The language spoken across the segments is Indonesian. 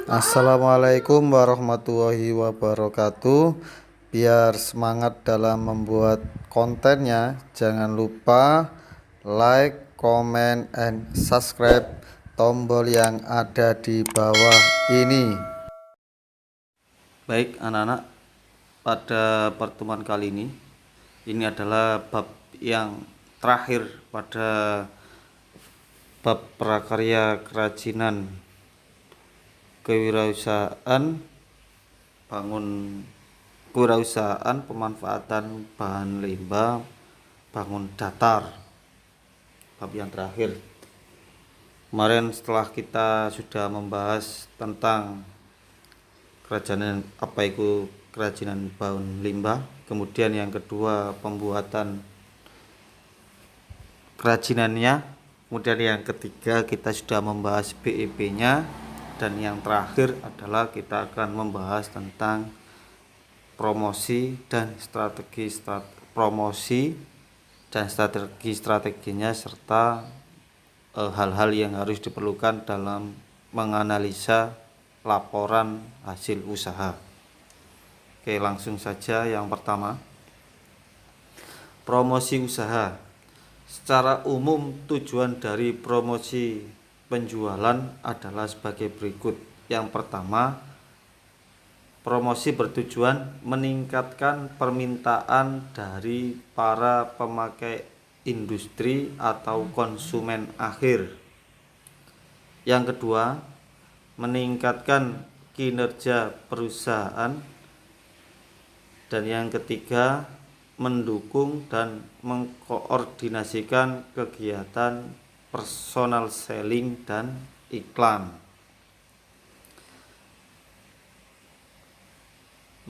Assalamualaikum warahmatullahi wabarakatuh. Biar semangat dalam membuat kontennya, jangan lupa like, comment, and subscribe tombol yang ada di bawah ini. Baik anak-anak, pada pertemuan kali ini adalah bab yang terakhir pada bab prakarya kerajinan kewirausahaan, bangun kewirausahaan, pemanfaatan bahan limbah, bangun datar. Bab yang terakhir. Kemarin setelah kita sudah membahas tentang kerajinan, apa itu kerajinan bahan limbah, kemudian yang kedua pembuatan kerajinannya, kemudian yang ketiga kita sudah membahas BEP-nya, dan yang terakhir adalah kita akan membahas tentang promosi dan strategi-strateginya serta hal-hal yang harus diperlukan dalam menganalisa laporan hasil usaha. Oke, langsung saja yang pertama. Promosi usaha. Secara umum tujuan dari promosi penjualan adalah sebagai berikut. Yang pertama, promosi bertujuan meningkatkan permintaan dari para pemakai industri atau konsumen akhir. Yang kedua, meningkatkan kinerja perusahaan. Dan yang ketiga, mendukung dan mengkoordinasikan kegiatan personal selling dan iklan.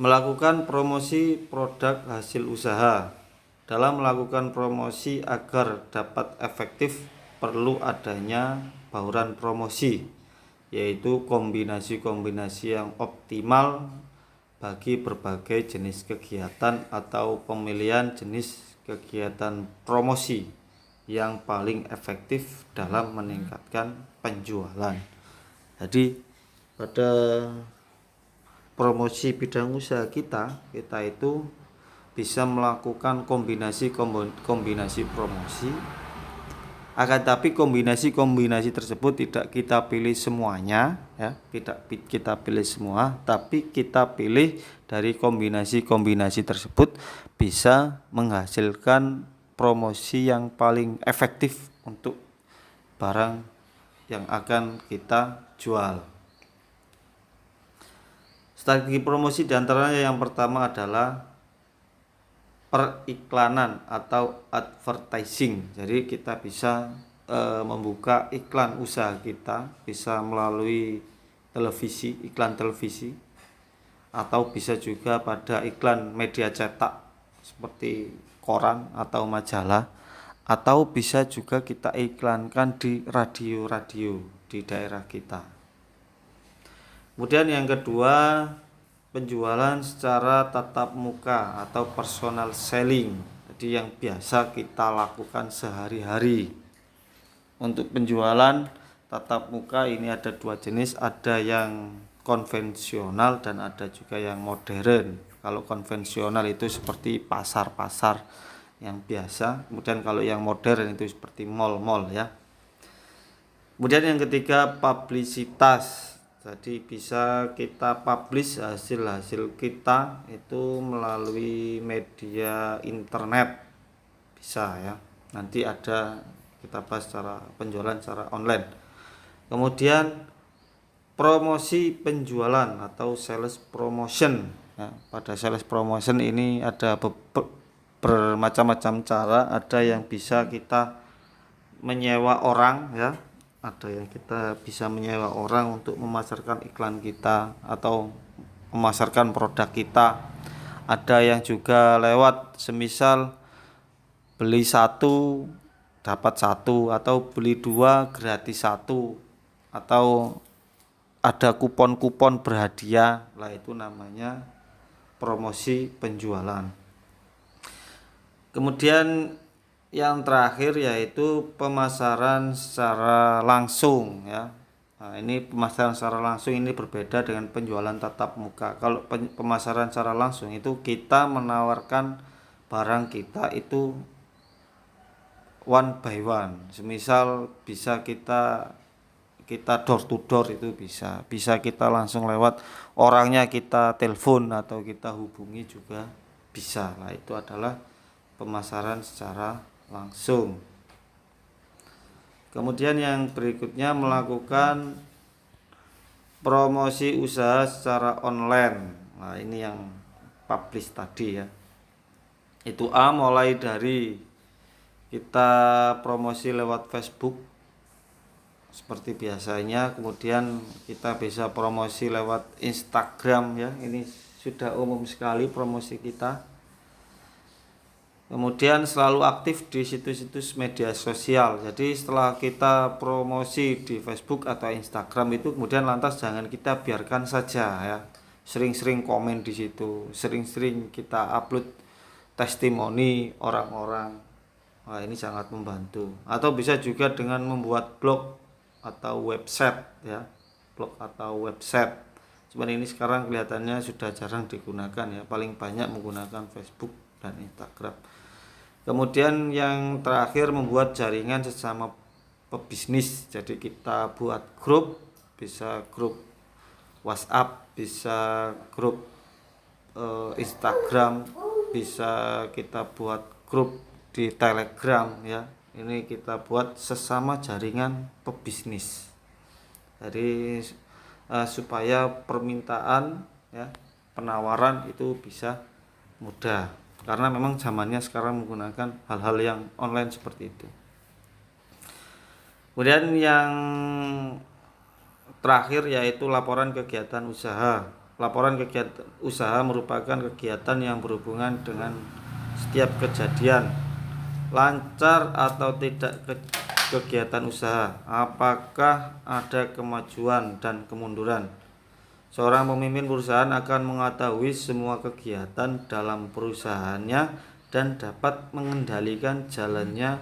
Melakukan promosi produk hasil usaha. Dalam melakukan promosi agar dapat efektif, perlu adanya bauran promosi, yaitu kombinasi-kombinasi yang optimal bagi berbagai jenis kegiatan atau pemilihan jenis kegiatan promosi yang paling efektif dalam meningkatkan penjualan. Jadi pada promosi bidang usaha kita itu bisa melakukan kombinasi promosi. Akan tapi kombinasi tersebut tidak kita pilih semuanya, ya, tidak kita pilih semua, tapi kita pilih dari kombinasi tersebut bisa menghasilkan promosi yang paling efektif untuk barang yang akan kita jual. Strategi promosi diantaranya yang pertama adalah periklanan atau advertising. Jadi kita bisa membuka iklan usaha kita bisa melalui televisi, iklan televisi, atau bisa juga pada iklan media cetak seperti koran atau majalah, atau bisa juga kita iklankan di radio-radio di daerah kita. Kemudian yang kedua, penjualan secara tatap muka atau personal selling. Jadi yang biasa kita lakukan sehari-hari. Untuk penjualan tatap muka ini ada dua jenis, ada yang konvensional dan ada juga yang modern. Kalau konvensional itu seperti pasar-pasar yang biasa, kemudian kalau yang modern itu seperti mall-mall, ya. Kemudian yang ketiga, publisitas. Jadi bisa kita publish hasil-hasil kita itu melalui media internet, bisa, ya. Nanti ada kita bahas cara penjualan secara online. Kemudian promosi penjualan atau sales promotion, ya. Pada sales promotion ini ada bermacam-macam cara. Ada yang bisa kita menyewa orang, ya. Ada yang kita bisa menyewa orang untuk memasarkan iklan kita atau memasarkan produk kita. Ada yang juga lewat semisal beli satu dapat satu, atau beli dua gratis satu, atau ada kupon-kupon berhadiah. Lah itu namanya promosi penjualan. Kemudian yang terakhir yaitu pemasaran secara langsung, ya, Nah, ini pemasaran secara langsung ini berbeda dengan penjualan tatap muka. Kalau pemasaran secara langsung itu kita menawarkan barang kita itu one by one. Semisal bisa kita door to door, itu bisa kita langsung lewat orangnya, kita telepon atau kita hubungi juga bisa. Nah, itu adalah pemasaran secara langsung. Kemudian yang berikutnya melakukan promosi usaha secara online. Nah, ini yang publish tadi ya. Itu mulai dari kita promosi lewat Facebook seperti biasanya, kemudian kita bisa promosi lewat Instagram ya. Ini sudah umum sekali promosi kita. Kemudian selalu aktif di situs-situs media sosial. Jadi setelah kita promosi di Facebook atau Instagram itu, kemudian lantas jangan kita biarkan saja ya. Sering-sering komen di situ, sering-sering kita upload testimoni orang-orang. Nah, ini sangat membantu. Atau bisa juga dengan membuat blog atau website ya. Blog atau website. Cuman ini sekarang kelihatannya sudah jarang digunakan ya. Paling banyak menggunakan Facebook dan Instagram. Kemudian yang terakhir membuat jaringan sesama pebisnis. Jadi kita buat grup, bisa grup WhatsApp, bisa grup Instagram, bisa kita buat grup di Telegram ya. Ini kita buat sesama jaringan pebisnis. Jadi supaya permintaan ya, penawaran itu bisa mudah, karena memang zamannya sekarang menggunakan hal-hal yang online seperti itu. Kemudian yang terakhir yaitu laporan kegiatan usaha. Laporan kegiatan usaha merupakan kegiatan yang berhubungan dengan setiap kejadian, lancar atau tidak kegiatan usaha, apakah ada kemajuan dan kemunduran. Seorang pemimpin perusahaan akan mengetahui semua kegiatan dalam perusahaannya dan dapat mengendalikan jalannya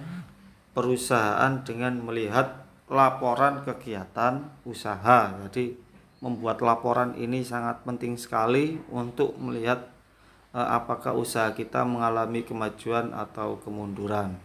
perusahaan dengan melihat laporan kegiatan usaha. Jadi membuat laporan ini sangat penting sekali untuk melihat apakah usaha kita mengalami kemajuan atau kemunduran.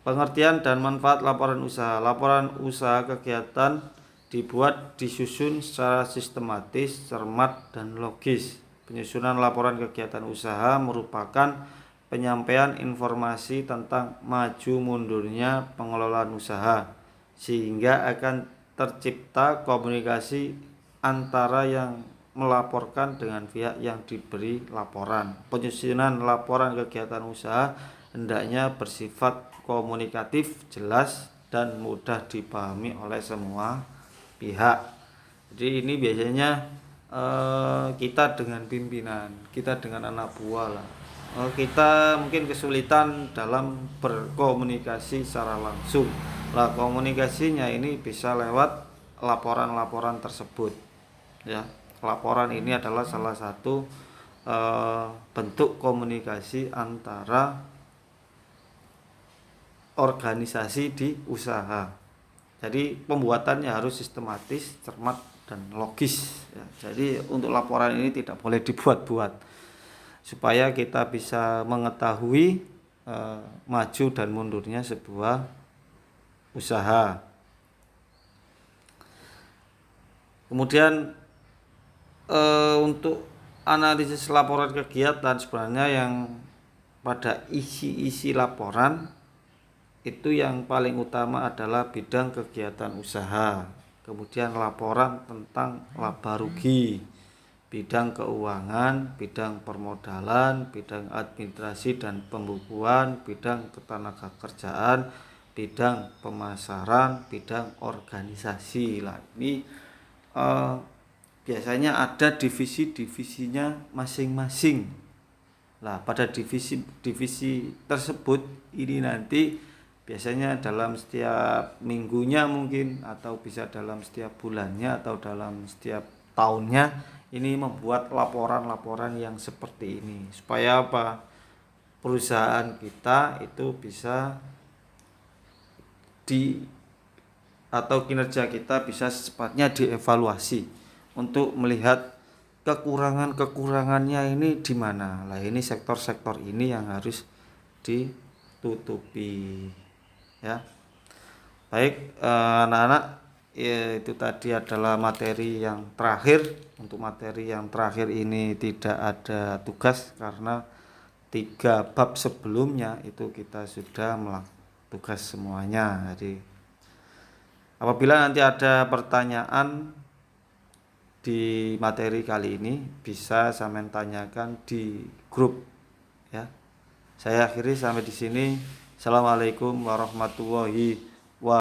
Pengertian dan manfaat laporan usaha. Laporan usaha kegiatan dibuat, disusun secara sistematis, cermat, dan logis. Penyusunan laporan kegiatan usaha merupakan penyampaian informasi tentang maju mundurnya pengelolaan usaha, sehingga akan tercipta komunikasi antara yang melaporkan dengan pihak yang diberi laporan. Penyusunan laporan kegiatan usaha hendaknya bersifat komunikatif, jelas, dan mudah dipahami oleh semua pihak. Jadi ini biasanya kita dengan pimpinan, kita dengan anak buah lah. Kita mungkin kesulitan dalam berkomunikasi secara langsung. Lah, komunikasinya ini bisa lewat laporan-laporan tersebut. Ya, laporan ini adalah salah satu bentuk komunikasi antara organisasi di usaha. Jadi pembuatannya harus sistematis, cermat, dan logis ya. Jadi untuk laporan ini tidak boleh dibuat-buat, supaya kita bisa mengetahui maju dan mundurnya sebuah usaha. Kemudian untuk analisis laporan kegiatan, sebenarnya yang pada isi-isi laporan itu yang paling utama adalah bidang kegiatan usaha, kemudian laporan tentang laba rugi, bidang keuangan, bidang permodalan, bidang administrasi dan pembukuan, bidang ketenagakerjaan, bidang pemasaran, bidang organisasi. Lah, ini biasanya ada divisi-divisinya masing-masing. Nah, pada divisi-divisi tersebut ini nanti biasanya dalam setiap minggunya mungkin, atau bisa dalam setiap bulannya, atau dalam setiap tahunnya, ini membuat laporan-laporan yang seperti ini. Supaya apa? Perusahaan kita itu bisa atau kinerja kita bisa secepatnya dievaluasi untuk melihat kekurangannya ini di mana. Lah ini sektor-sektor ini yang harus ditutupi ya. Baik anak-anak, ya, itu tadi adalah materi yang terakhir. Untuk materi yang terakhir ini tidak ada tugas karena 3 bab sebelumnya itu kita sudah melakukan tugas semuanya. Jadi apabila nanti ada pertanyaan di materi kali ini bisa sampean tanyakan di grup ya. Saya akhiri sampai di sini. Assalamualaikum warahmatullahi